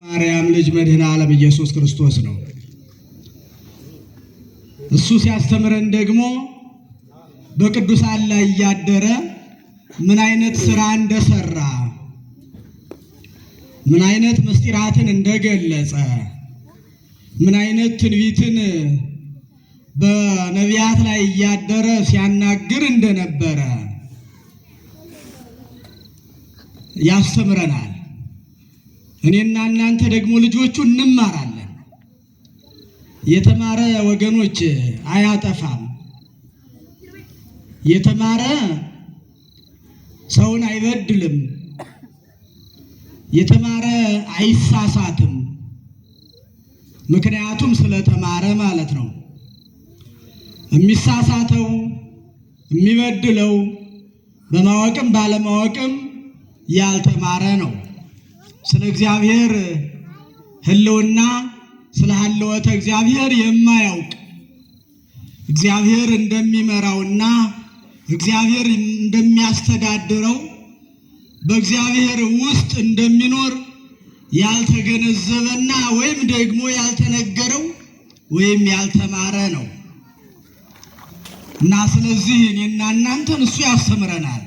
ማርያም ልጅ መድኃኔ ዓለም ኢየሱስ ክርስቶስ ነው። እሱ ሲያስተምረን ደግሞ በቅዱሳን ላይ ያደረ ምን አይነት ሥራ እንደሰራ ምን አይነት ምስጢራትን እንደገለጸ ምን አይነት ትንቢትን በነቢያት ላይ ያደረ ሲያናግር እንደነበረ ያስተምረናል። እኔና እናንተ ደግሞ ልጆቹ እንማራለን። የተማረ ወገኖች አያጠፋም። የተማረ ሰውን አይበድልም። የተማረ አይሳሳትም። ምክንያቱም ስለተማረ ማለት ነው። የሚሳሳተው የሚበድለው በማወቅም ባለማወቅም ያልተማረ ነው። ስለ እግዚአብሔር ሕልውና ስለ ሀልወተ እግዚአብሔር የማያውቅ እግዚአብሔር እንደሚመራውና እግዚአብሔር እንደሚያስተዳድረው በእግዚአብሔር ውስጥ እንደሚኖር ያልተገነዘበና ወይም ደግሞ ያልተነገረው ወይም ያልተማረ ነው እና ስለዚህ እኔና እናንተን እሱ ያስተምረናል።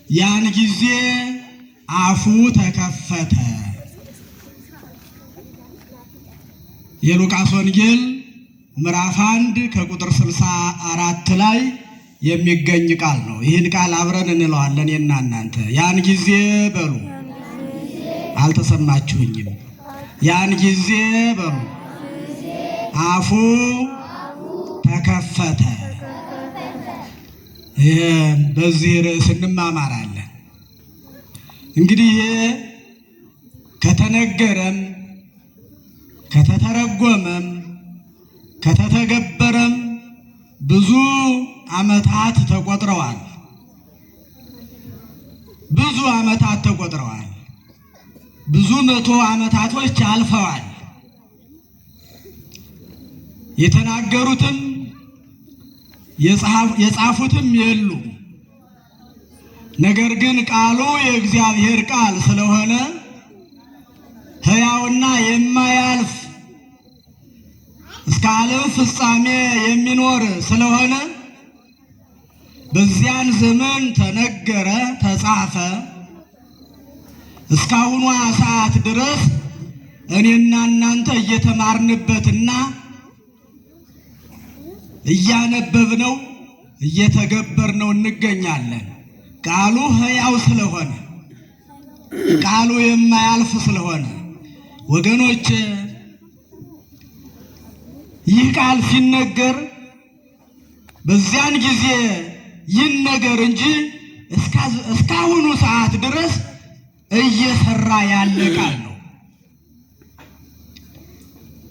ያን ጊዜ አፉ ተከፈተ። የሉቃስ ወንጌል ምዕራፍ 1 ከቁጥር 64 ላይ የሚገኝ ቃል ነው። ይህን ቃል አብረን እንለዋለን። የና እናንተ ያን ጊዜ በሉ። አልተሰማችሁኝም? ያን ጊዜ በሉ። አፉ ተከፈተ። በዚህ ርዕስ እንማማራለን። እንግዲህ ከተነገረም ከተተረጎመም ከተተገበረም ብዙ ዓመታት ተቆጥረዋል። ብዙ ዓመታት ተቆጥረዋል። ብዙ መቶ ዓመታቶች አልፈዋል። የተናገሩትም የጻፉትም የሉም። ነገር ግን ቃሉ የእግዚአብሔር ቃል ስለሆነ ሕያውና የማያልፍ እስከ ዓለም ፍጻሜ የሚኖር ስለሆነ በዚያን ዘመን ተነገረ፣ ተጻፈ። እስካሁኗ ሰዓት ድረስ እኔና እናንተ እየተማርንበትና እያነበብነው እየተገበርነው እንገኛለን። ቃሉ ሕያው ስለሆነ ቃሉ የማያልፍ ስለሆነ ወገኖች ይህ ቃል ሲነገር በዚያን ጊዜ ይነገር እንጂ እስካሁኑ ሰዓት ድረስ እየሰራ ያለ ቃል ነው።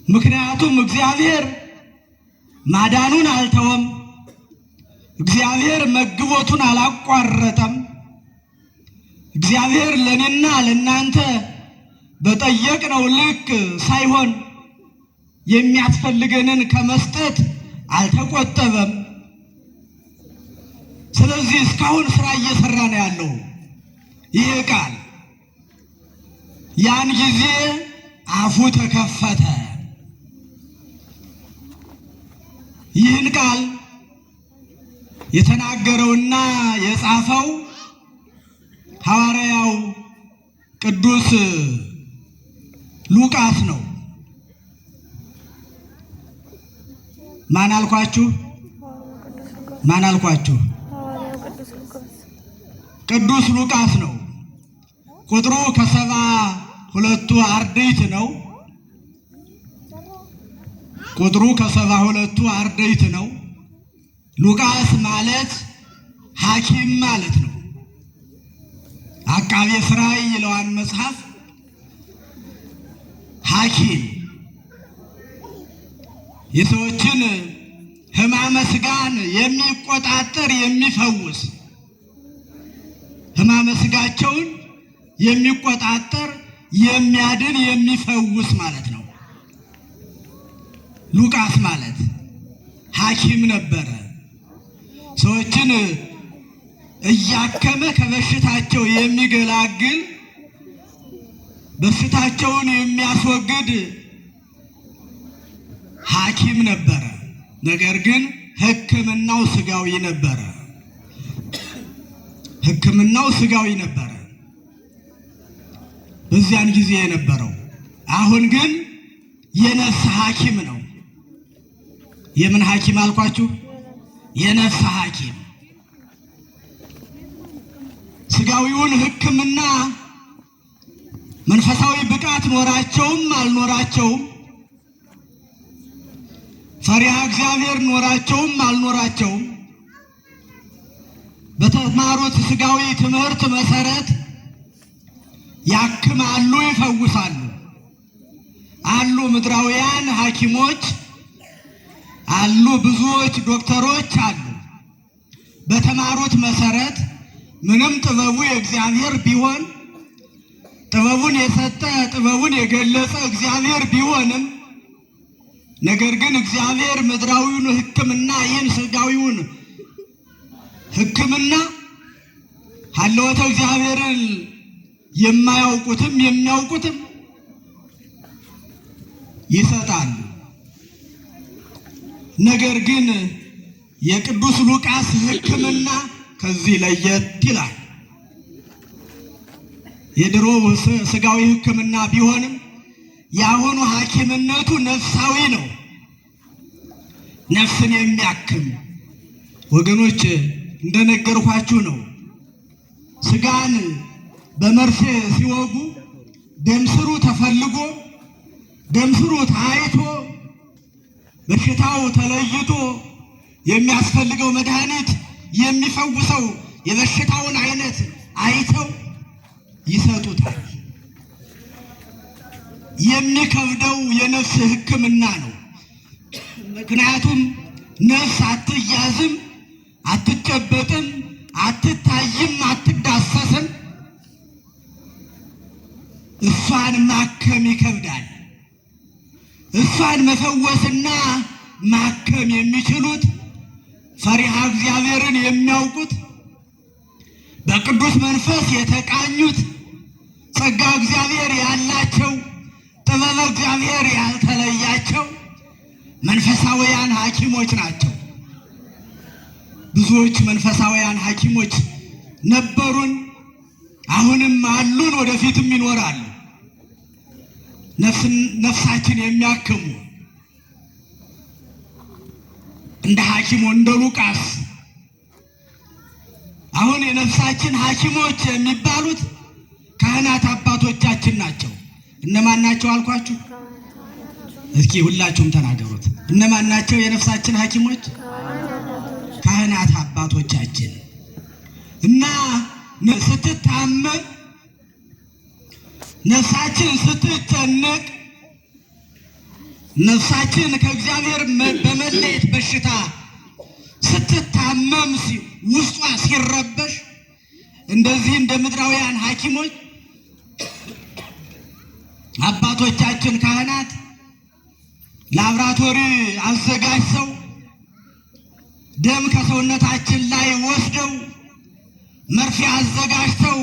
ምክንያቱም እግዚአብሔር ማዳኑን አልተወም። እግዚአብሔር መግቦቱን አላቋረጠም። እግዚአብሔር ለኔና ለናንተ በጠየቅነው ልክ ሳይሆን የሚያስፈልገንን ከመስጠት አልተቆጠበም። ስለዚህ እስካሁን ስራ እየሰራ ነው ያለው ይህ ቃል። ያን ጊዜ አፉ ተከፈተ። ይህን ቃል የተናገረውና የጻፈው ሐዋርያው ቅዱስ ሉቃስ ነው። ማን አልኳችሁ? ማን አልኳችሁ? ቅዱስ ሉቃስ ነው። ቁጥሩ ከ72 አርድእት ነው። ቁጥሩ ከ72 አርድእት ነው። ሉቃስ ማለት ሐኪም ማለት ነው። አቃቤ ሥራይ ይለዋል መጽሐፍ። ሐኪም የሰዎችን ሕማመ ሥጋን የሚቆጣጠር የሚፈውስ፣ ሕማመ ሥጋቸውን የሚቆጣጠር የሚያድን የሚፈውስ ማለት ነው። ሉቃስ ማለት ሐኪም ነበረ። ሰዎችን እያከመ ከበሽታቸው የሚገላግል በሽታቸውን የሚያስወግድ ሐኪም ነበረ። ነገር ግን ሕክምናው ሥጋዊ ነበረ። ሕክምናው ሥጋዊ ነበረ በዚያን ጊዜ የነበረው። አሁን ግን የነፍስ ሐኪም ነው። የምን ሐኪም አልኳችሁ? የነፍስ ሐኪም። ሥጋዊውን ሕክምና መንፈሳዊ ብቃት ኖራቸውም አልኖራቸውም፣ ፈሪሃ እግዚአብሔር ኖራቸውም አልኖራቸውም በተማሩት ሥጋዊ ትምህርት መሰረት ያክማሉ፣ ይፈውሳሉ። አሉ ምድራውያን ሐኪሞች አሉ፣ ብዙዎች ዶክተሮች አሉ። በተማሩት መሰረት ምንም ጥበቡ የእግዚአብሔር ቢሆን ጥበቡን የሰጠ ጥበቡን የገለጸ እግዚአብሔር ቢሆንም ነገር ግን እግዚአብሔር ምድራዊውን ሕክምና ይህን ሥጋዊውን ሕክምና ሀለወተ እግዚአብሔርን የማያውቁትም የሚያውቁትም ይሰጣሉ። ነገር ግን የቅዱስ ሉቃስ ሕክምና ከዚህ ለየት ይላል። የድሮ ሥጋዊ ሕክምና ቢሆንም የአሁኑ ሐኪምነቱ ነፍሳዊ ነው። ነፍስን የሚያክም ወገኖች እንደነገርኳችሁ ነው። ሥጋን በመርፌ ሲወጉ ደምስሩ ተፈልጎ ደምስሩ ታይቶ በሽታው ተለይቶ የሚያስፈልገው መድኃኒት የሚፈውሰው የበሽታውን አይነት አይተው ይሰጡታል። የሚከብደው የነፍስ ሕክምና ነው። ምክንያቱም ነፍስ አትያዝም፣ አትጨበጥም፣ አትታይም፣ አትዳሰስም። እሷን ማከም ይከብዳል። እሷን መፈወስና ማከም የሚችሉት ፈሪሃ እግዚአብሔርን የሚያውቁት በቅዱስ መንፈስ የተቃኙት ጸጋ እግዚአብሔር ያላቸው ጥበበ እግዚአብሔር ያልተለያቸው መንፈሳውያን ሐኪሞች ናቸው። ብዙዎች መንፈሳውያን ሐኪሞች ነበሩን፣ አሁንም አሉን፣ ወደፊትም ይኖራሉ። ነፍሳችን የሚያክሙ እንደ ሐኪሙ እንደ ሉቃስ። አሁን የነፍሳችን ሐኪሞች የሚባሉት ካህናት አባቶቻችን ናቸው። እነማን ናቸው አልኳችሁ? እስኪ ሁላችሁም ተናገሩት። እነማን ናቸው የነፍሳችን ሐኪሞች? ካህናት አባቶቻችን። እና ስትታመም ነፍሳችን ስትጨነቅ ነፍሳችን ከእግዚአብሔር በመለየት በሽታ ስትታመም ውስጧ ሲረበሽ እንደዚህ እንደ ምድራውያን ሐኪሞች አባቶቻችን ካህናት ላብራቶሪ አዘጋጅተው ደም ከሰውነታችን ላይ ወስደው መርፌ አዘጋጅተው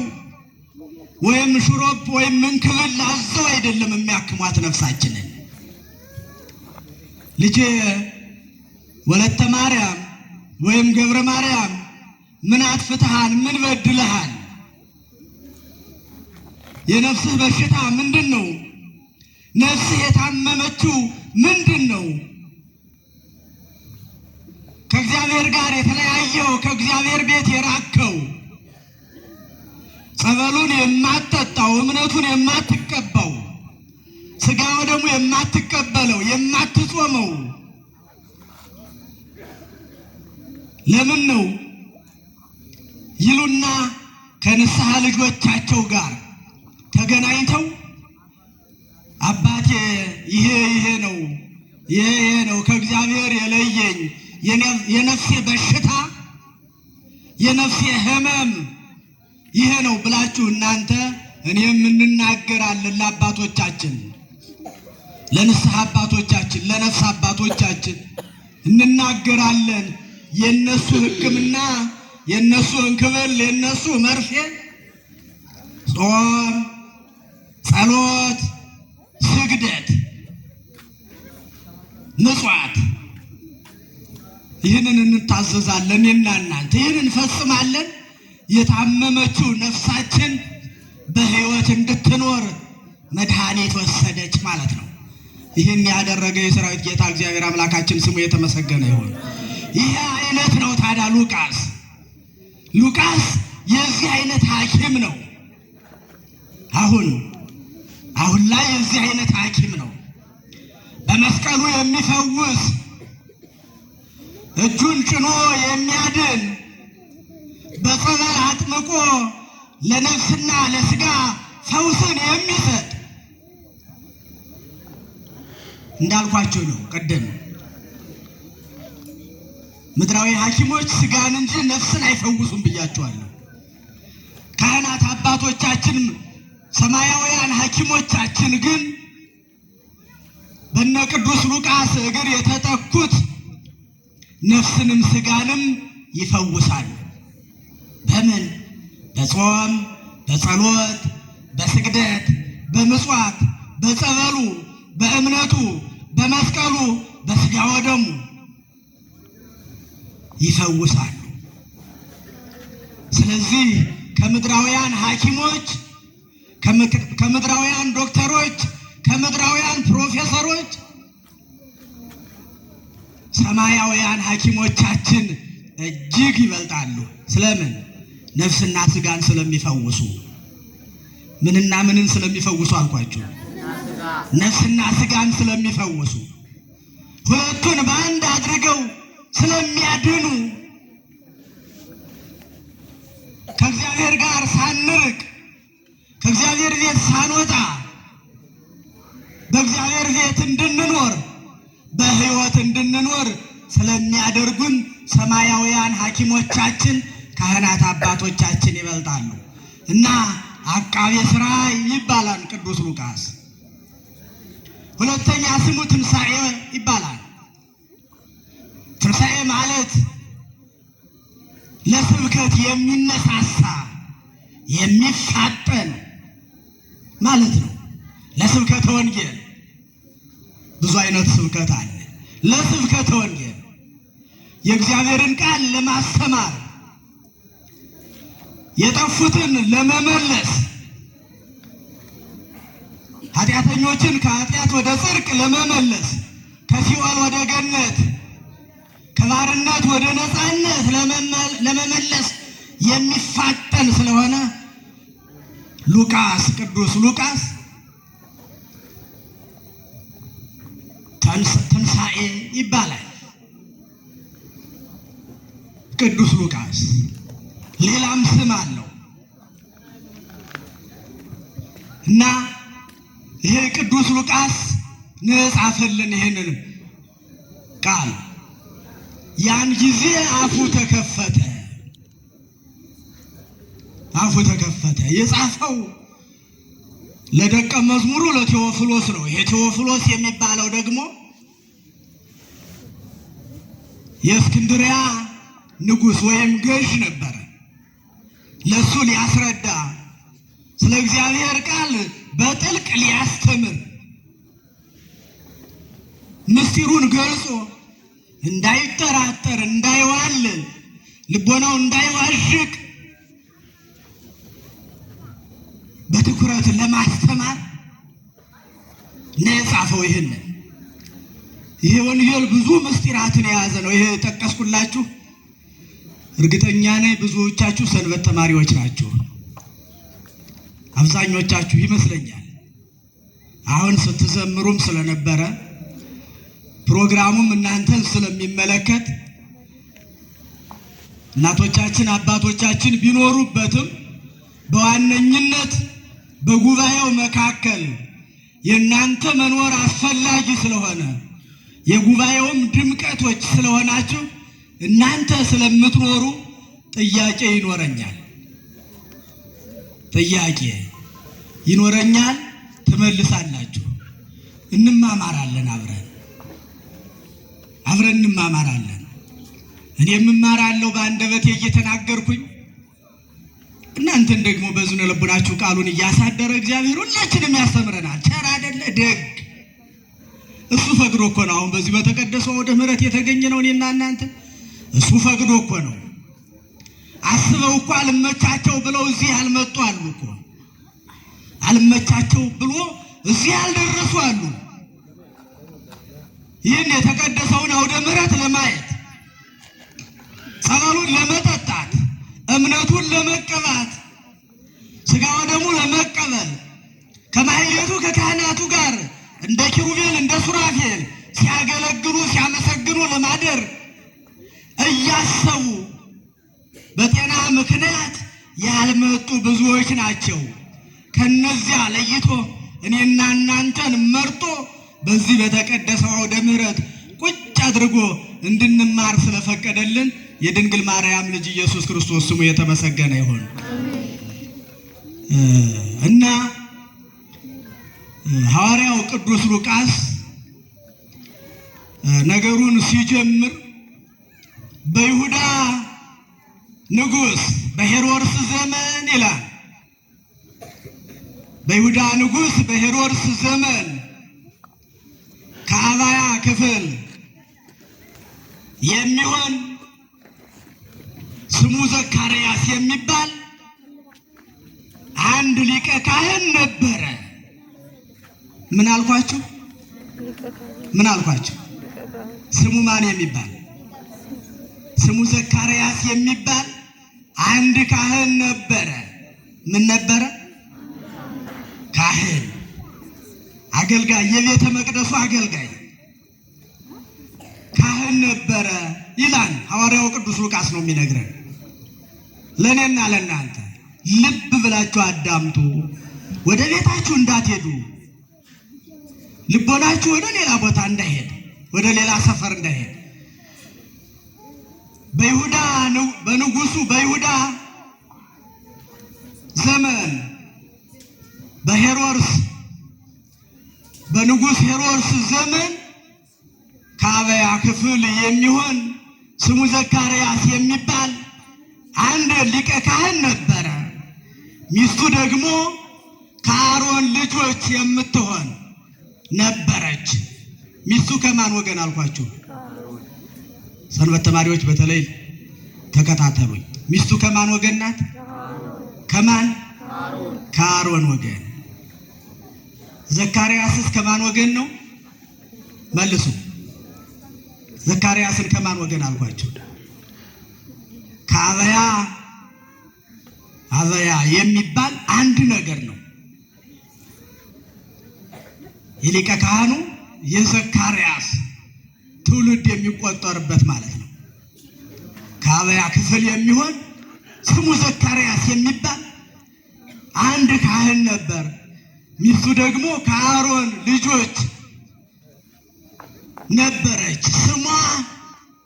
ወይም ሽሮፕ ወይም እንክብል አዘው አይደለም የሚያክሟት ነፍሳችንን። ልጄ ወለተ ማርያም ወይም ገብረ ማርያም ምን አጥፍተሃል? ምን በድለሃል? የነፍስህ በሽታ ምንድን ነው? ነፍስህ የታመመችው ምንድን ነው? ከእግዚአብሔር ጋር የተለያየው፣ ከእግዚአብሔር ቤት የራከው፣ ጸበሉን የማትጠጣው፣ እምነቱን የማትቀባው፣ ሥጋው ደግሞ የማትቀበለው፣ የማትጾመው ለምን ነው ይሉና ከንስሐ ልጆቻቸው ጋር ተገናኝተው አባቴ ይሄ ነው ከእግዚአብሔር የለየኝ የነፍሴ በሽታ የነፍሴ ሕመም ይሄ ነው ብላችሁ እናንተ እኔም እንናገራለን ለአባቶቻችን፣ ለንስሐ አባቶቻችን፣ ለነፍስ አባቶቻችን እንናገራለን። የነሱ ሕክምና፣ የነሱ እንክብል፣ የነሱ መርፌ ጾም፣ ጸሎት፣ ስግደት፣ ምጽዋት ይህንን እንታዘዛለን። እናንተ ይህንን እንፈጽማለን። የታመመችው ነፍሳችን በሕይወት እንድትኖር መድኃኒት ወሰደች ማለት ነው። ይህን ያደረገ የሰራዊት ጌታ እግዚአብሔር አምላካችን ስሙ የተመሰገነ ይሁን። ይህ አይነት ነው ታዲያ ሉቃስ የዚህ አይነት ሐኪም ነው። አሁን ላይ የዚህ አይነት ሐኪም ነው። በመስቀሉ የሚፈውስ እጁን ጭኖ የሚያድን በጸበል አጥምቆ ለነፍስና ለስጋ ፈውስን የሚሰጥ እንዳልኳቸው ነው። ቀደም ምድራዊ ሐኪሞች ስጋን እንጂ ነፍስን አይፈውሱም ብያቸዋለሁ። ካህናት አባቶቻችን ሰማያውያን ሐኪሞቻችን ግን በነ ቅዱስ ሉቃስ እግር የተተኩት ነፍስንም ስጋንም ይፈውሳል። በምን? በጾም፣ በጸሎት፣ በስግደት፣ በምጽዋት፣ በጸበሉ፣ በእምነቱ፣ በመስቀሉ፣ በስጋ ወደሙ ይፈውሳሉ። ስለዚህ ከምድራውያን ሐኪሞች፣ ከምድራውያን ዶክተሮች፣ ከምድራውያን ፕሮፌሰሮች ሰማያውያን ሐኪሞቻችን እጅግ ይበልጣሉ። ስለምን? ነፍስና ስጋን ስለሚፈውሱ። ምንና ምንን ስለሚፈውሱ አልኳችሁ? ነፍስና ስጋን ስለሚፈውሱ፣ ሁለቱን በአንድ አድርገው ስለሚያድኑ፣ ከእግዚአብሔር ጋር ሳንርቅ፣ ከእግዚአብሔር ቤት ሳንወጣ በእግዚአብሔር ቤት እንድንኖር፣ በሕይወት እንድንኖር ስለሚያደርጉን ሰማያውያን ሐኪሞቻችን ካህናት አባቶቻችን ይበልጣሉ እና አቃቤ ሥራይ ይባላል ቅዱስ ሉቃስ። ሁለተኛ ስሙ ትንሣኤ ይባላል። ትንሣኤ ማለት ለስብከት የሚነሳሳ የሚፋጠን ማለት ነው። ለስብከተ ወንጌል ብዙ አይነት ስብከት አለ። ለስብከተ ወንጌል የእግዚአብሔርን ቃል ለማስተማር፣ የጠፉትን ለመመለስ፣ ኃጢአተኞችን ከኃጢአት ወደ ጽድቅ ለመመለስ፣ ከሲኦል ወደ ገነት፣ ከባርነት ወደ ነፃነት ለመመለስ የሚፋጠን ስለሆነ ሉቃስ ቅዱስ ሉቃስ ትንሣኤ ይባላል። ቅዱስ ሉቃስ ሌላም ስም አለው እና ይሄ ቅዱስ ሉቃስ ጻፈልን ይሄንን ቃል። ያን ጊዜ አፉ ተከፈተ። የጻፈው ለደቀ መዝሙሩ ለቴዎፍሎስ ነው። ይሄ ቴዎፍሎስ የሚባለው ደግሞ የእስክንድርያ ንጉሥ ወይም ገዥ ነበረ። ለሱ ሊያስረዳ፣ ስለ እግዚአብሔር ቃል በጥልቅ ሊያስተምር፣ ምስጢሩን ገልጾ እንዳይጠራጠር፣ እንዳይዋልል፣ ልቦናው እንዳይዋዥቅ በትኩረት ለማስተማር ነው የጻፈው። ይሄ ወንጌል ብዙ ምስጢራትን የያዘ ነው። ይሄ ጠቀስኩላችሁ። እርግጠኛ ነኝ ብዙዎቻችሁ ሰንበት ተማሪዎች ናችሁ። አብዛኞቻችሁ ይመስለኛል። አሁን ስትዘምሩም ስለነበረ ፕሮግራሙም እናንተን ስለሚመለከት እናቶቻችን አባቶቻችን ቢኖሩበትም በዋነኝነት በጉባኤው መካከል የእናንተ መኖር አስፈላጊ ስለሆነ የጉባኤውም ድምቀቶች ስለሆናችሁ እናንተ ስለምትኖሩ ጥያቄ ይኖረኛል፣ ትመልሳላችሁ። እንማማራለን፣ አብረን እንማማራለን። እኔም እማራለሁ በአንደበቴ እየተናገርኩኝ፣ እናንተን ደግሞ በዝነ ልቡናችሁ ቃሉን እያሳደረ እግዚአብሔር ሁላችንም ያስተምረናል። ቸር አይደለ? ደግ እሱ ፈቅዶ እኮ ነው አሁን በዚህ በተቀደሰው ወደ ምሕረት የተገኘ ነው እኔና እናንተ። እሱ ፈቅዶ እኮ ነው። አስበው እኮ አልመቻቸው ብለው እዚህ ያልመጡ አሉ እኮ። አልመቻቸው ብሎ እዚህ ያልደረሱ አሉ። ይህን የተቀደሰውን አውደ ምሕረት ለማየት ጸበሉን ለመጠጣት እምነቱን ለመቀባት ሥጋው ደግሞ ለመቀበል ከማህሌቱ ከካህናቱ ጋር እንደ ኪሩቤል እንደ ሱራፌል ሲያገለግሉ ሲያመሰግኑ ለማደር እያሰቡ በጤና ምክንያት ያልመጡ ብዙዎች ናቸው። ከነዚያ ለይቶ እኔና እናንተን መርጦ በዚህ በተቀደሰው አውደ ምሕረት ቁጭ አድርጎ እንድንማር ስለፈቀደልን የድንግል ማርያም ልጅ ኢየሱስ ክርስቶስ ስሙ የተመሰገነ ይሁን። እና ሐዋርያው ቅዱስ ሉቃስ ነገሩን ሲጀምር በይሁዳ ንጉሥ በሄሮድስ ዘመን ይላል። በይሁዳ ንጉሥ በሄሮድስ ዘመን ከአባያ ክፍል የሚሆን ስሙ ዘካርያስ የሚባል አንድ ሊቀ ካህን ነበረ። ምን አልኳችሁ? ምን አልኳችሁ? ስሙ ማን የሚባል? ስሙ ዘካርያስ የሚባል አንድ ካህን ነበረ። ምን ነበረ? ካህን፣ አገልጋይ፣ የቤተ መቅደሱ አገልጋይ ካህን ነበረ ይላል ሐዋርያው ቅዱስ ሉቃስ ነው የሚነግረን። ለእኔና ለእናንተ ልብ ብላችሁ አዳምጡ። ወደ ቤታችሁ እንዳትሄዱ፣ ልቦናችሁ ወደ ሌላ ቦታ እንዳይሄድ፣ ወደ ሌላ ሰፈር እንዳይሄድ። በይሁዳ በንጉሱ በይሁዳ ዘመን በሄሮድስ በንጉስ ሄሮድስ ዘመን ከአብያ ክፍል የሚሆን ስሙ ዘካርያስ የሚባል አንድ ሊቀ ካህን ነበረ። ሚስቱ ደግሞ ከአሮን ልጆች የምትሆን ነበረች። ሚስቱ ከማን ወገን አልኳችሁ? ሰንበት ተማሪዎች በተለይ ተከታተሉኝ። ሚስቱ ከማን ወገን ናት? ከማን? ከአሮን ወገን። ዘካርያስስ ከማን ወገን ነው? መልሱ። ዘካርያስን ከማን ወገን አልኳችሁ? ከአብያ። አብያ የሚባል አንድ ነገር ነው። የሊቀ ካህኑ የዘካርያስ ትውልድ የሚቆጠርበት ማለት ነው። ከአብያ ክፍል የሚሆን ስሙ ዘካርያስ የሚባል አንድ ካህን ነበር። ሚስቱ ደግሞ ከአሮን ልጆች ነበረች። ስሟ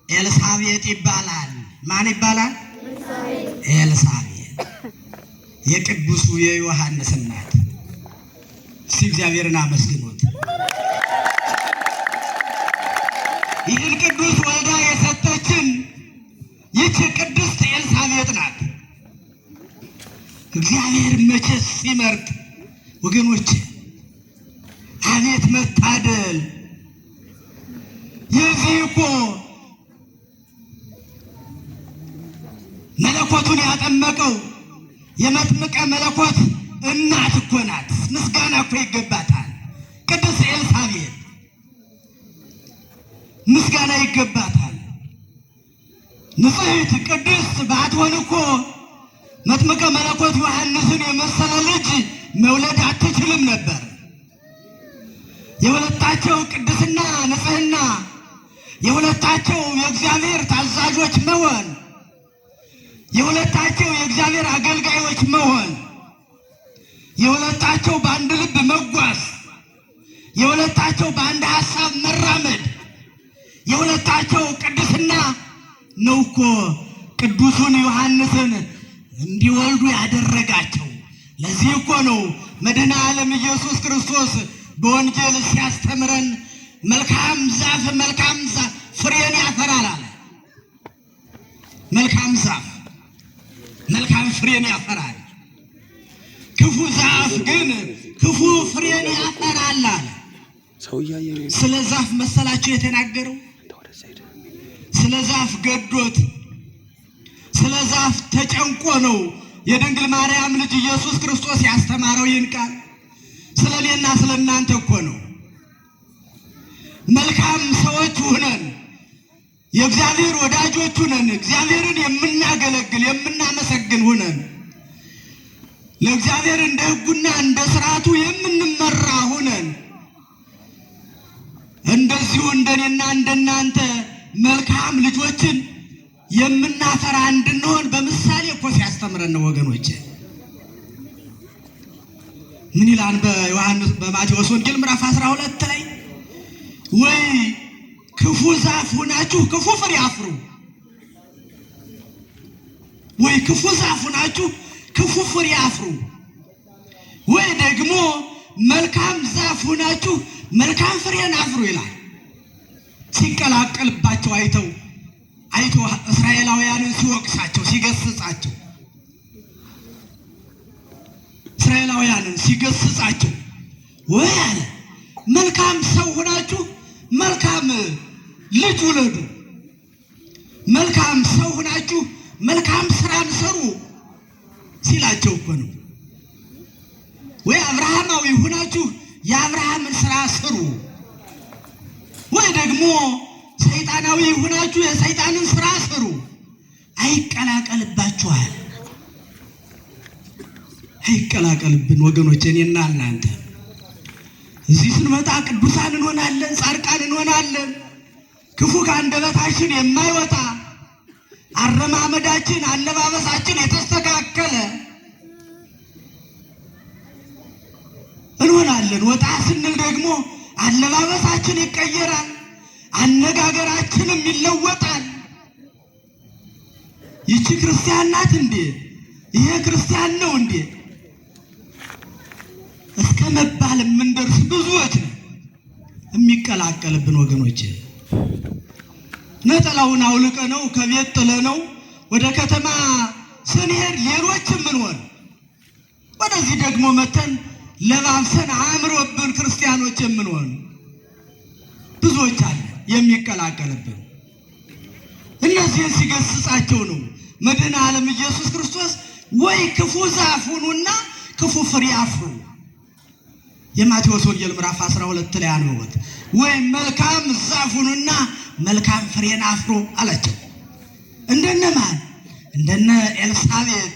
ኤልሳቤጥ ይባላል። ማን ይባላል? ኤልሳቤጥ፣ የቅዱሱ የዮሐንስ እናት። እስቲ እግዚአብሔርን አመስግኑት። ይህን ቅዱስ ወልዳ የሰጠችን ይህች ቅድስት ኤልሳቤጥ ናት። እግዚአብሔር መቼስ ሲመርጥ ወገኖች አቤት መታደል! የዚህ እኮ መለኮቱን ያጠመቀው የመጥምቀ መለኮት እናት እኮ ናት። ምስጋና እኮ ይገባታል። ቅድስት ኤልሳቤጥ ምስጋና ይገባታል። ንጽሕት ቅድስት ባትሆን እኮ መጥምቀ መለኮት ዮሐንስን የመሰለ ልጅ መውለድ አትችልም ነበር። የሁለታቸው ቅድስና ንጽሕና፣ የሁለታቸው የእግዚአብሔር ታዛዦች መሆን፣ የሁለታቸው የእግዚአብሔር አገልጋዮች መሆን፣ የሁለታቸው በአንድ ልብ መጓዝ፣ የሁለታቸው በአንድ ሐሳብ መራመድ፣ የሁለታቸው ቅድስና ነው እኮ ቅዱሱን ዮሐንስን እንዲወልዱ ያደረጋቸው። ለዚህ እኮ ነው መድኃኔ ዓለም ኢየሱስ ክርስቶስ በወንጌል ሲያስተምረን መልካም ዛፍ ፍሬን ያፈራል አለ። መልካም ዛፍ መልካም ፍሬን ያፈራል። ክፉ ዛፍ ግን ክፉ ፍሬን ያፈራል አለ። ስለ ዛፍ መሰላችሁ የተናገረው? ስለ ዛፍ ገዶት ስለ ዛፍ ተጨንቆ ነው የድንግል ማርያም ልጅ ኢየሱስ ክርስቶስ ያስተማረው ይህን ቃል። ስለ እኔና ስለ እናንተ እኮ ነው። መልካም ሰዎች ሆነን የእግዚአብሔር ወዳጆች ሆነን እግዚአብሔርን የምናገለግል የምናመሰግን ሆነን ለእግዚአብሔር እንደ ሕጉና እንደ ሥርዓቱ የምንመራ ሆነን እንደዚሁ እንደኔና እንደናንተ መልካም ልጆችን የምናፈራ እንድንሆን በምሳሌ እኮ ሲያስተምረን ነው ወገኖች። ምን ይላል በማቴዎስ ወንጌል ምዕራፍ 12 ላይ ወይ ክፉ ዛፍ ሆናችሁ ክፉ ፍሬ አፍሩ፣ ወይ ክፉ ዛፍ ሆናችሁ ክፉ ፍሬ አፍሩ፣ ወይ ደግሞ መልካም ዛፍ ሆናችሁ መልካም ፍሬን አፍሩ ይላል። ሲቀላቀልባቸው አይቶ እስራኤላውያንን ሲወቅሳቸው ሲገስጻቸው እስራኤላውያንን ሲገስጻቸው ወይ አለ መልካም ሰው ሆናችሁ መልካም ልጅ ውለዱ፣ መልካም ሰው ሆናችሁ መልካም ስራን ሰሩ ሲላቸው እኮ ነው። ወይ አብርሃማዊ ሆናችሁ የአብርሃምን ስራ ስሩ፣ ወይ ደግሞ ሰይጣናዊ ሆናችሁ የሰይጣንን ስራ ስሩ። አይቀላቀልባችኋል። አይቀላቀልብን ወገኖች። እኔና እናንተ እዚህ ስንመጣ ቅዱሳን እንሆናለን፣ ጻድቃን እንሆናለን። ክፉ ከአንደበታችን የማይወጣ አረማመዳችን፣ አለባበሳችን የተስተካከለ እንሆናለን። ወጣ ስንል ደግሞ አለባበሳችን ይቀየራል፣ አነጋገራችንም ይለወጣል። ይቺ ክርስቲያን ናት እንዴ? ይሄ ክርስቲያን ነው እንዴ እስከ መባል የምንደርስ ብዙዎች ነን። የሚቀላቀልብን ወገኖች ነጠላውን አውልቀነው ከቤት ጥለነው ወደ ከተማ ስንሄድ ሌሎችም እንሆን ወደዚህ ደግሞ መተን ለባብሰን አምሮብን ክርስቲያኖች የምንሆን ብዙዎች አለ የሚቀላቀልብን። እነዚህን ሲገስጻቸው ነው መድኃኔ ዓለም ኢየሱስ ክርስቶስ ወይ ክፉ ዛፍ ሁኑና ክፉ ፍሬ አፍሩ። የማቴዎስ ወንጌል ምዕራፍ 12 ላይ አንብቡት። ወይ መልካም ዛፍ ሁኑና መልካም ፍሬን አፍሩ አላቸው። እንደነማን? እንደነ ኤልሳቤጥ፣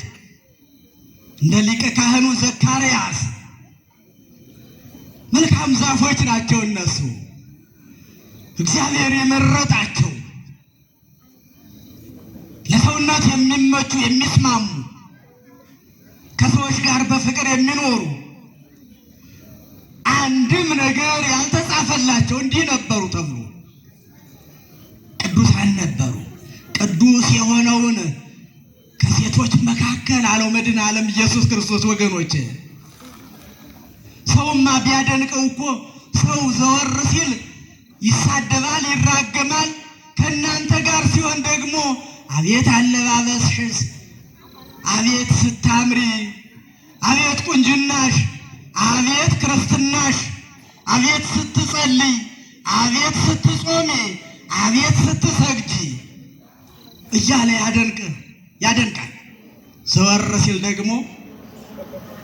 እንደ ሊቀ ካህኑ ዘካርያስ መልካም ዛፎች ናቸው እነሱ። እግዚአብሔር የመረጣቸው ለሰውነት የሚመቹ የሚስማሙ ከሰዎች ጋር በፍቅር የሚኖሩ አንድም ነገር ያልተጻፈላቸው እንዲህ ነበሩ ተብሎ ቅዱሳን ነበሩ። ቅዱስ የሆነውን ከሴቶች መካከል አለው መድኃኔ ዓለም ኢየሱስ ክርስቶስ። ወገኖች ሰውማ ቢያደንቀው እኮ ሰው ዘወር ሲል ይሳደባል፣ ይራገማል። ከእናንተ ጋር ሲሆን ደግሞ አቤት አለባበስሽስ፣ አቤት ስታምሪ፣ አቤት ቁንጅናሽ፣ አቤት ክርስትናሽ፣ አቤት ስትጸልይ፣ አቤት ስትጾሚ፣ አቤት ስትሰግጂ እያለ ያደንቃል። ዘወር ሲል ደግሞ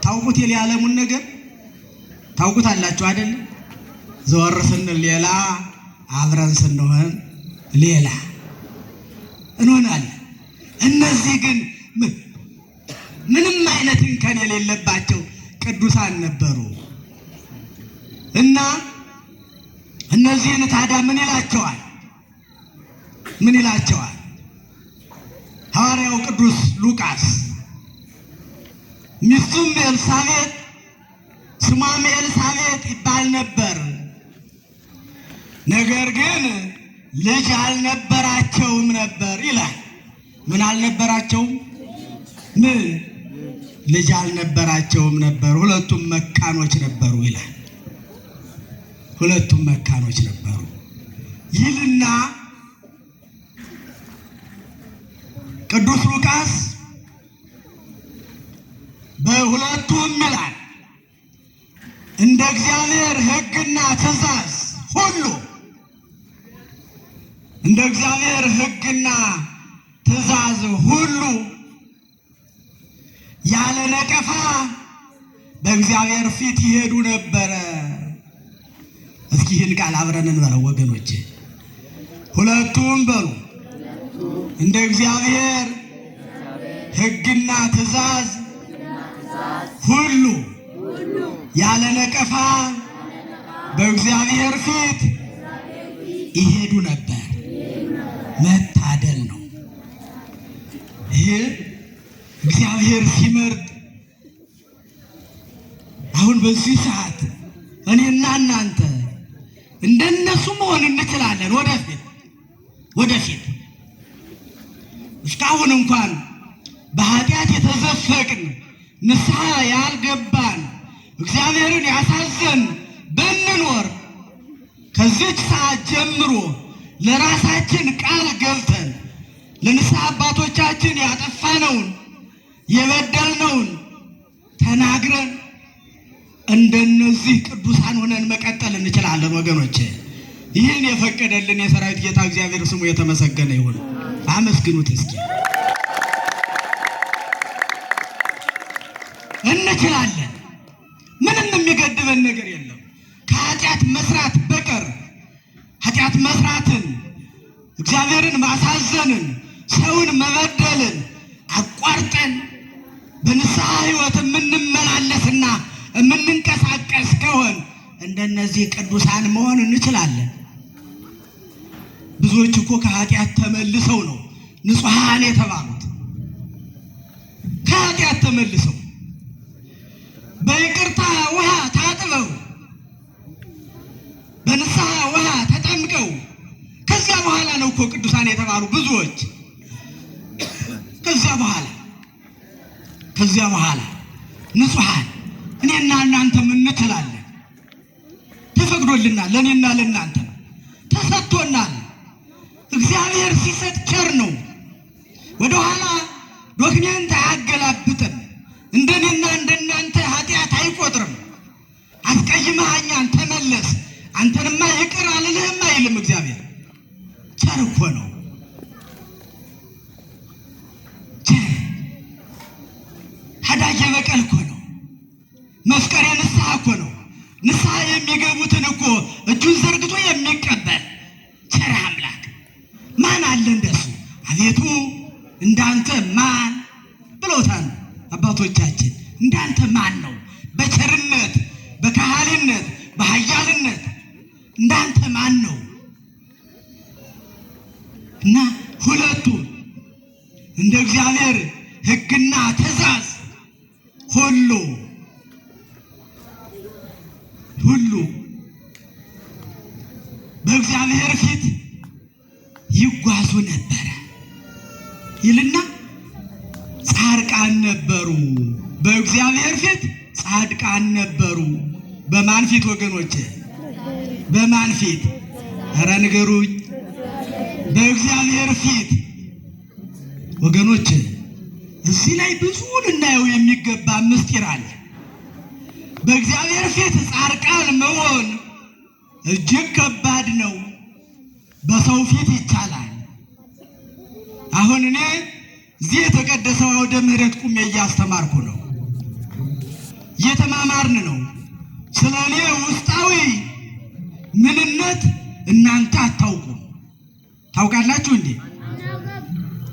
ታውቁት የዓለሙን ነገር ታውቁታላችሁ አይደል? ዘወር ስንል ሌላ፣ አብረን ስንሆን ሌላ እንሆናለን። እነዚህ ግን ምንም አይነት እንከን የሌለባቸው ቅዱሳን ነበሩ እና እነዚህን ታዲያ ምን ይላቸዋል? ሐዋርያው ቅዱስ ሉቃስ ሚስቱም ኤልሳቤጥ ስሟም ኤልሳቤጥ ይባል ነበር። ነገር ግን ልጅ አልነበራቸውም ነበር ይላል። ምን አልነበራቸውም? ልጅ አልነበራቸውም ነበር። ሁለቱም መካኖች ነበሩ ይላል። ሁለቱም መካኖች ነበሩ ይልና ቅዱስ ሉቃስ በሁለት ሁለቱም ይላል እንደ እግዚአብሔር ሕግና ትእዛዝ ሁሉ እንደ እግዚአብሔር ሕግና ትእዛዝ ሁሉ ያለ ነቀፋ በእግዚአብሔር ፊት ይሄዱ ነበረ። እስኪ ይህን ቃል አብረን እንበለው ወገኖቼ። ሁለቱም በሉ እንደ እግዚአብሔር ሕግና ትእዛዝ ሁሉ ያለ ነቀፋ በእግዚአብሔር ፊት ይሄዱ ነበር። መታደል ነው ይሄ እግዚአብሔር ሲመርጥ። አሁን በዚህ ሰዓት እኔና እናንተ እንደነሱ መሆን እንችላለን። ወደፊት እስካሁን እንኳን በኃጢአት የተዘፈቅን ንስሐ ያልገባን እግዚአብሔርን ያሳዘን ብንኖር ከዚች ሰዓት ጀምሮ ለራሳችን ቃል ገብተን ለንስሐ አባቶቻችን ያጠፋነውን የበደልነውን ተናግረን እንደነዚህ ቅዱሳን ሆነን መቀጠል እንችላለን ወገኖቼ። ይህን የፈቀደልን የሰራዊት ጌታ እግዚአብሔር ስሙ የተመሰገነ ይሁን። አመስግኑት እስኪ። እንችላለን። ምንም የሚገድበን ነገር የለም ከኃጢአት መስራት በቀር። ኃጢአት መስራትን፣ እግዚአብሔርን ማሳዘንን፣ ሰውን መበደልን አቋርጠን በንስሐ ሕይወት የምንመላለስና የምንንቀሳቀስ ከሆን እንደነዚህ ቅዱሳን መሆን እንችላለን። ብዙዎች እኮ ከኃጢአት ተመልሰው ነው ንጹሐን የተባሉት። ከኃጢአት ተመልሰው በይቅርታ ውሃ ታጥበው በንስሐ ውሃ ተጠምቀው ከዚያ በኋላ ነው እኮ ቅዱሳን የተባሉ ብዙዎች። ከዚያ በኋላ ንጹሐን እኔና እናንተም እንችላለን። ተፈቅዶልናል። ለእኔና ለእናንተ ተሰጥቶናል። እግዚአብሔር ሲሰጥ ቸር ነው። ወደኋላ ዶክሜንት አያገላብጥም። እንደኔና እንደናንተ ኃጢአት አይቆጥርም። አስቀይመሃኛን ተመለስ፣ አንተንማ ይቅር አልልህም አይልም። እግዚአብሔር ቸር እኮ ነው። ሀዳጌ በቀል እኮ ነው። መፍቀሬ ንስሐ እኮ ነው። ንስሐ የሚገቡትን እኮ እጁን ዘርግቶ የሚቀበል ቸር አምላክ ማን አለ እንደሱ? አቤቱ እንዳንተ ማን ብሎታል አባቶቻችን። እንዳንተ ማን ነው? በቸርነት በካህሊነት በኃያልነት እንዳንተ ማን ነው? እና ሁለቱ እንደ እግዚአብሔር ሕግና ትእዛዝ ሁሉ በእግዚአብሔር ፊት ይጓዙ ነበረ ይልና ጻድቃን ነበሩ። በእግዚአብሔር ፊት ጻድቃን ነበሩ። በማን ፊት ወገኖቼ? በማን ፊት? ኧረ ንገሩኝ። በእግዚአብሔር ፊት ወገኖቼ። እዚህ ላይ ብዙ ልናየው የሚገባ ምስጢር አለ። በእግዚአብሔር ፊት ጻድቃን መሆን እጅግ ከባድ ነው። በሰው ፊት ይቻላል። አሁን እኔ እዚህ የተቀደሰው አውደ ምሕረት ቁሜ እያስተማርኩ ነው፣ እየተማማርን ነው። ስለ እኔ ውስጣዊ ምንነት እናንተ አታውቁም። ታውቃላችሁ እንዴ?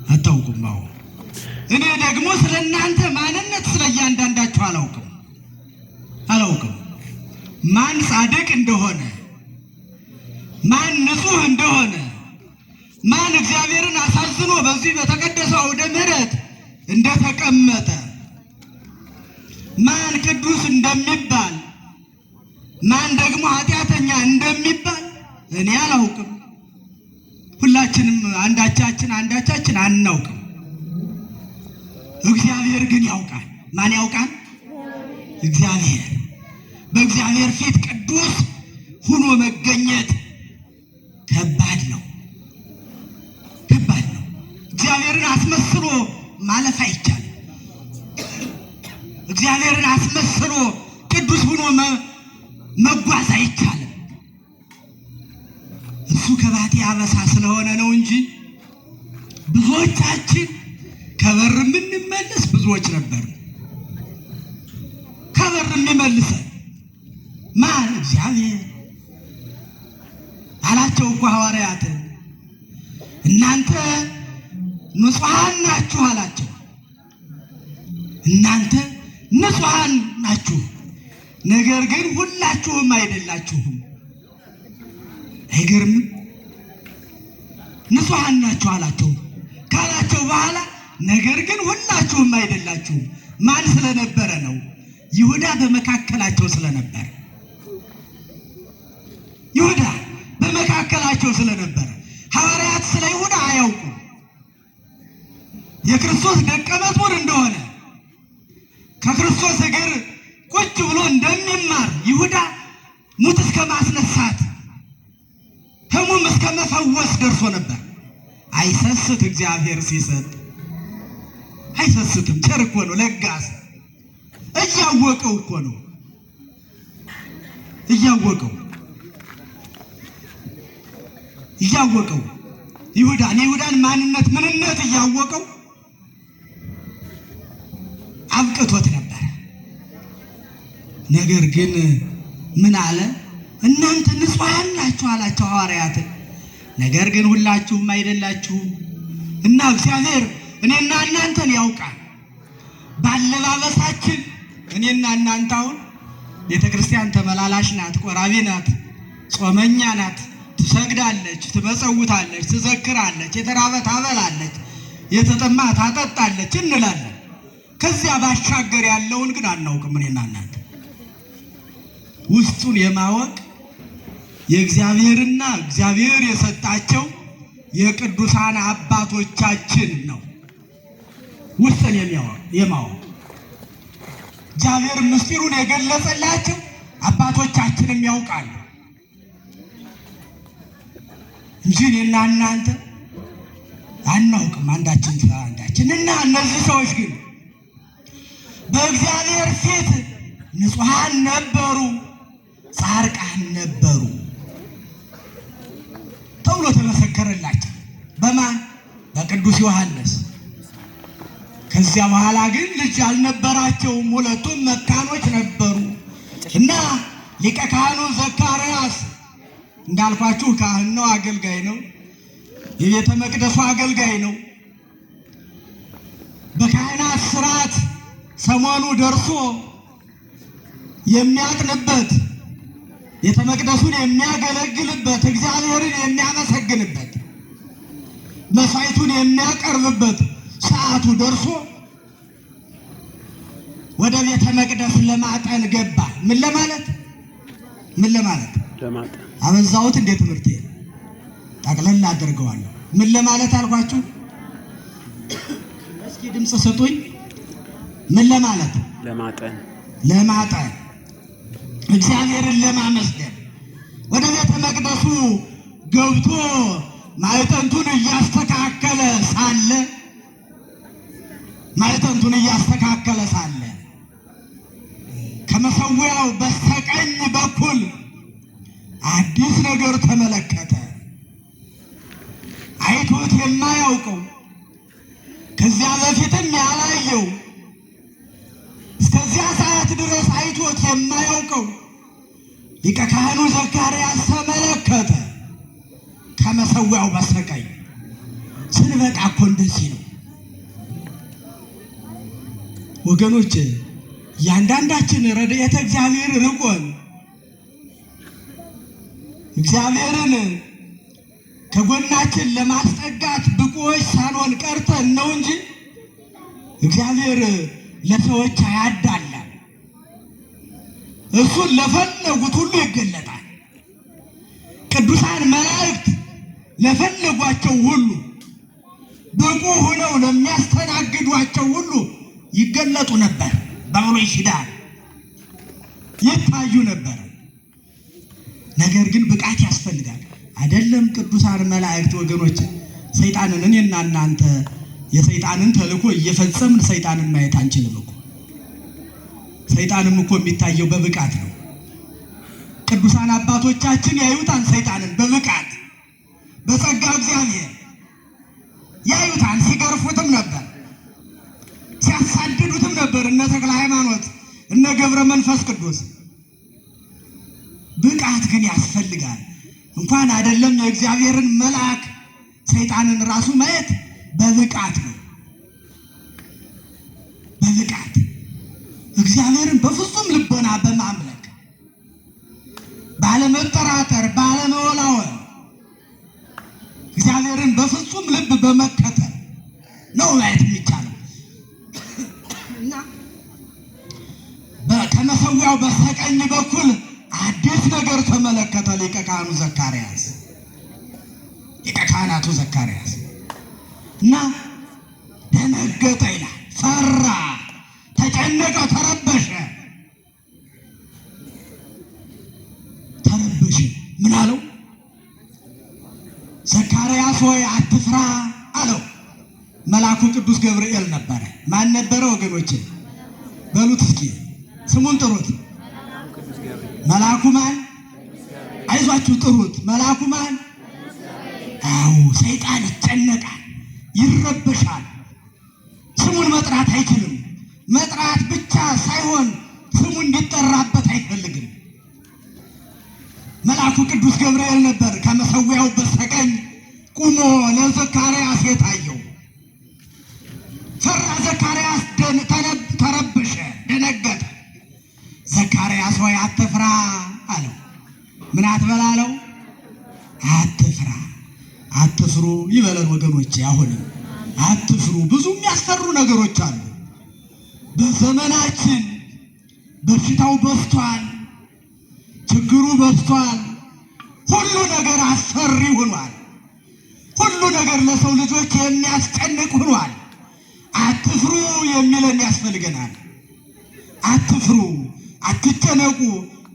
አታውቁም። አዎ። እኔ ደግሞ ስለ እናንተ ማንነት ስለ እያንዳንዳችሁ አላውቅም። ማን ጻድቅ እንደሆነ፣ ማን ንጹሕ እንደሆነ፣ ማን እግዚአብሔርን አሳዝኖ በዚህ በተቀደሰው አውደ ምሕረት እንደተቀመጠ፣ ማን ቅዱስ እንደሚባል፣ ማን ደግሞ ኃጢአተኛ እንደሚባል እኔ አላውቅም። ሁላችንም አንዳቻችን አናውቅም። እግዚአብሔር ግን ያውቃል። ማን ያውቃል? እግዚአብሔር። በእግዚአብሔር ፊት ቅዱስ ሁኖ መገኘት ከባድ ነው። እግዚአብሔርን አስመስሎ ማለፍ አይቻልም። እግዚአብሔርን አስመስሎ ቅዱስ ሆኖ መጓዝ አይቻልም። እሱ ከባቴ አበሳ ስለሆነ ነው እንጂ ብዙዎቻችን ከበር የምንመለስ ብዙዎች ነበር። ከበር የሚመልሰን ማን? እግዚአብሔር አላቸው እኮ ሐዋርያትን። እናንተ ንጹሐን ናችሁ አላቸው። እናንተ ንጹሐን ናችሁ፣ ነገር ግን ሁላችሁም አይደላችሁም። አይገርምም? ንጹሐን ናችሁ አላቸው። ካላቸው በኋላ ነገር ግን ሁላችሁም አይደላችሁም። ማን ስለነበረ ነው? ይሁዳ በመካከላቸው ስለነበረ። ይሁዳ በመካከላቸው ስለነበረ ሐዋርያት ስለ ይሁዳ አያውቁም። የክርስቶስ ደቀ መዝሙር እንደሆነ ከክርስቶስ እግር ቁጭ ብሎ እንደሚማር ይሁዳ ሙት እስከ ማስነሳት ሕሙም እስከ መፈወስ ደርሶ ነበር። አይሰስት፣ እግዚአብሔር ሲሰጥ አይሰስትም። ቸር እኮ ነው፣ ለጋስ። እያወቀው እኮ ነው፣ እያወቀው የይሁዳን ማንነት ምንነት እያወቀው አብቅቶት ነበር። ነገር ግን ምን አለ? እናንተ ንጹሐን ናችሁ አላቸው ሐዋርያትን። ነገር ግን ሁላችሁም አይደላችሁም። እና እግዚአብሔር እኔና እናንተን ያውቃል። ባለባበሳችን እኔና እናንተ አሁን ቤተ ክርስቲያን ተመላላሽ ናት፣ ቆራቢ ናት፣ ጾመኛ ናት፣ ትሰግዳለች፣ ትመጸውታለች፣ ትዘክራለች፣ የተራበ ታበላለች፣ የተጠማ ታጠጣለች እንላለን። ከዚያ ባሻገር ያለውን ግን አናውቅም። እኔና እናንተ ውስጡን የማወቅ የእግዚአብሔርና እግዚአብሔር የሰጣቸው የቅዱሳን አባቶቻችን ነው። ውስጥን የማወቅ እግዚአብሔር ምስጢሩን የገለጸላቸው አባቶቻችንም ያውቃሉ እንጂ እኔና እናንተ አናውቅም አንዳችን አንዳችን። እና እነዚህ ሰዎች ግን በእግዚአብሔር ፊት ንጹሐን ነበሩ፣ ጻድቃን ነበሩ ተብሎ ተመሰከረላቸው። በማን? በቅዱስ ዮሐንስ። ከዚያ በኋላ ግን ልጅ አልነበራቸውም፣ ሁለቱም መካኖች ነበሩ እና ሊቀ ካህኑ ዘካርያስ እንዳልኳችሁ ካህን ነው፣ አገልጋይ ነው፣ የቤተ መቅደሱ አገልጋይ ነው። በካህናት ስርዓት ሰሞኑ ደርሶ የሚያጥንበት፣ ቤተ መቅደሱን የሚያገለግልበት፣ እግዚአብሔርን የሚያመሰግንበት፣ መስዋዕቱን የሚያቀርብበት ሰዓቱ ደርሶ ወደ ቤተ መቅደስ ለማጠን ገባ። ምን ለማለት አበዛሁት እንደ ትምህርቴ ጠቅለል አድርገዋለሁ። ምን ለማለት አልኳችሁ? እስኪ ድምፅ ስጡኝ። ምን ለማለት? ለማጠን እግዚአብሔርን ለማመስገን ወደ ቤተ መቅደሱ ገብቶ ማዕጠንቱን እያስተካከለ ሳለ ከመሠዊያው በስተቀኝ በኩል አዲስ ነገር ተመለከተ። አይቶት የማያውቀው፣ ከዚያ በፊትም ያላየው፣ እስከዚያ ሰዓት ድረስ አይቶት የማያውቀው ሊቀ ካህኑ ዘካርያስ ተመለከተ። ከመሠዊያው በስተቀኝ ስንበቃ እኮ እንደዚህ ነው ወገኖች። እያንዳንዳችን ረድኤተ እግዚአብሔር ርቆን እግዚአብሔርን ከጎናችን ለማስጠጋት ብቁዎች ሳንሆን ቀርተን ነው እንጂ እግዚአብሔር ለሰዎች አያዳላም። እሱን ለፈለጉት ሁሉ ይገለጣል። ቅዱሳን መላእክት ለፈለጓቸው ሁሉ ብቁ ሆነው ለሚያስተናግዷቸው ሁሉ ይገለጡ ነበር። በብሉይ ኪዳን ይታዩ ነበር። ነገር ግን ብቃት ያስፈልጋል። አይደለም ቅዱሳን መላእክት ወገኖች፣ ሰይጣንን እኔና እናንተ የሰይጣንን ተልእኮ እየፈጸምን ሰይጣንን ማየት አንችልም እኮ። ሰይጣንም እኮ የሚታየው በብቃት ነው። ቅዱሳን አባቶቻችን ያዩታን ሰይጣንን በብቃት በጸጋ እግዚአብሔር ያዩታን። ሲገርፉትም ነበር፣ ሲያሳድዱትም ነበር። እነ ተክለ ሃይማኖት እነ ገብረ መንፈስ ቅዱስ። ብቃት ግን ያስፈልጋል። እንኳን አይደለም የእግዚአብሔርን መልአክ ሰይጣንን ራሱ ማየት በብቃት ነው። በብቃት እግዚአብሔርን በፍጹም ልቦና በማምለክ ባለመጠራጠር፣ ባለመወላወል እግዚአብሔርን በፍጹም ልብ በመከተል ነው ማየት የሚቻለው። እና ከመሠዊያው በስተቀኝ በኩል አዲስ ነገር ተመለከተ ሊቀ ካህኑ ዘካርያስ፣ ሊቀ ካህናቱ ዘካርያስ እና ደነገጠ ይላል። ፈራ፣ ተጨነቀ፣ ተረበሸ። ምን አለው? ዘካርያስ ሆይ አትፍራ አለው። መልአኩ ቅዱስ ገብርኤል ነበረ። ማን ነበረ ወገኖቼ? በሉት እስኪ ስሙን ጥሩት። መልአኩ ማን? አይዟችሁ ጥሩት። መልአኩ ማን? አዎ፣ ሰይጣን ይጨነቃል፣ ይረበሻል። ስሙን መጥራት አይችልም። መጥራት ብቻ ሳይሆን ስሙ እንዲጠራበት አይፈልግም። መልአኩ ቅዱስ ገብርኤል ነበር ከመሠዊያው በስተቀኝ ቁሞ ለዘካርያስ የታየው። ፈራ ዘካርያስ፣ ተረበሸ፣ ደነገጠ። ዘካርያስ ሆይ አትፍራ አለው። ምን አትበል አለው? አትፍራ። አትፍሩ ይበለን ወገኖቼ። አሁንም አትፍሩ። ብዙ የሚያስፈሩ ነገሮች አሉ በዘመናችን። በሽታው በዝቷል፣ ችግሩ በዝቷል። ሁሉ ነገር አስፈሪ ሆኗል። ሁሉ ነገር ለሰው ልጆች የሚያስጨንቅ ሆኗል። አትፍሩ የሚለን ያስፈልገናል። አትፍሩ፣ አትጨነቁ፣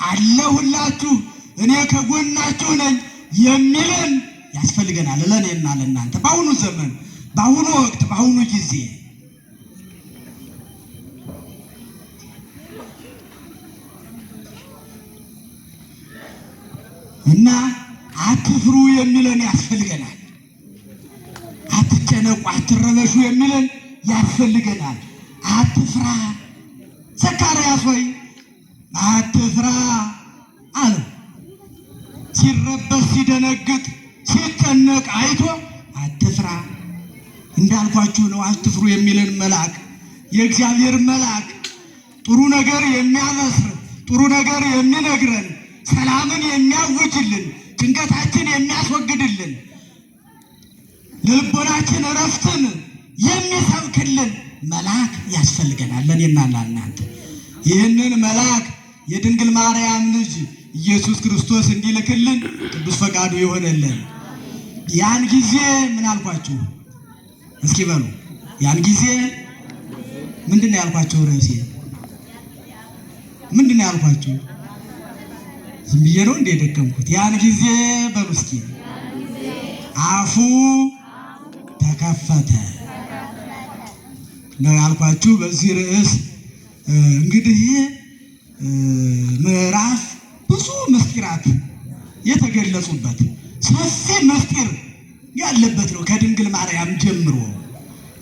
አለሁላችሁ፣ እኔ ከጎናችሁ ነኝ የሚለን ያስፈልገናል ለእኔና ለእናንተ በአሁኑ ዘመን፣ በአሁኑ ወቅት፣ በአሁኑ ጊዜ። እና አትፍሩ የሚለን ያስፈልገናል። አትጨነቁ፣ አትረበሹ የሚለን ያስፈልገናል። አትፍራ ዘካርያስ ሆይ አትፍራ አለው። ሲረበሽ፣ ሲደነግጥ፣ ሲጨነቅ አይቶ አትፍራ። እንዳልኳችሁ ነው። አትፍሩ የሚለን መልአክ፣ የእግዚአብሔር መልአክ፣ ጥሩ ነገር የሚያበስር፣ ጥሩ ነገር የሚነግረን፣ ሰላምን የሚያውጅልን፣ ጭንቀታችን የሚያስወግድልን፣ ለልቦናችን እረፍትን የሚሰብክልን መልአክ ያስፈልገናል ለእኔና ለእናንተ። ይህንን መልአክ የድንግል ማርያም ልጅ ኢየሱስ ክርስቶስ እንዲልክልን ቅዱስ ፈቃዱ ይሆነልን። ያን ጊዜ ምን አልኳችሁ? እስኪ በሉ። ያን ጊዜ ምንድን ነው ያልኳችሁ? ርዕሴ ምንድን ነው ያልኳችሁ? ዝም ብዬ ነው እንደ ደከምኩት። ያን ጊዜ በሉ እስኪ አፉ ተከፈተ ነው ያልኳችሁ። በዚህ ርዕስ እንግዲህ ምዕራፍ ብዙ ምስጢራት የተገለጹበት ሰፊ ምስጢር ያለበት ነው። ከድንግል ማርያም ጀምሮ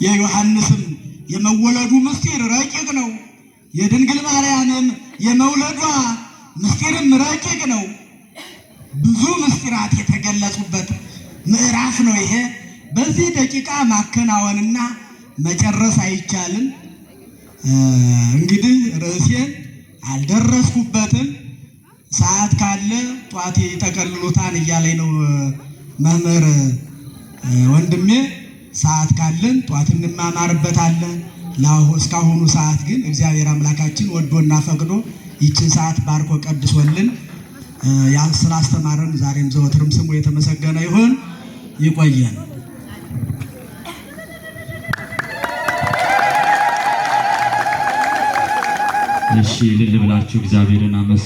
የዮሐንስም የመወለዱ ምስጢር ረቂቅ ነው። የድንግል ማርያምም የመውለዷ ምስጢርም ረቂቅ ነው። ብዙ ምስጢራት የተገለጹበት ምዕራፍ ነው ይሄ። በዚህ ደቂቃ ማከናወንና መጨረስ አይቻልም። እንግዲህ ርዕሴን አልደረስኩበትም። ሰዓት ካለ ጧት ይጠቀልሉታል እያለኝ ነው መምህር ወንድሜ። ሰዓት ካለን ጧት እንማማርበታለን። እስካሁኑ ሰዓት ግን እግዚአብሔር አምላካችን ወዶና ፈቅዶ ይችን ሰዓት ባርኮ ቀድሶልን ስላስተማረን ዛሬም ዘወትርም ስሙ የተመሰገነ ይሁን። ይቆየን። እሺ፣ እልል ብላችሁ እግዚአብሔርን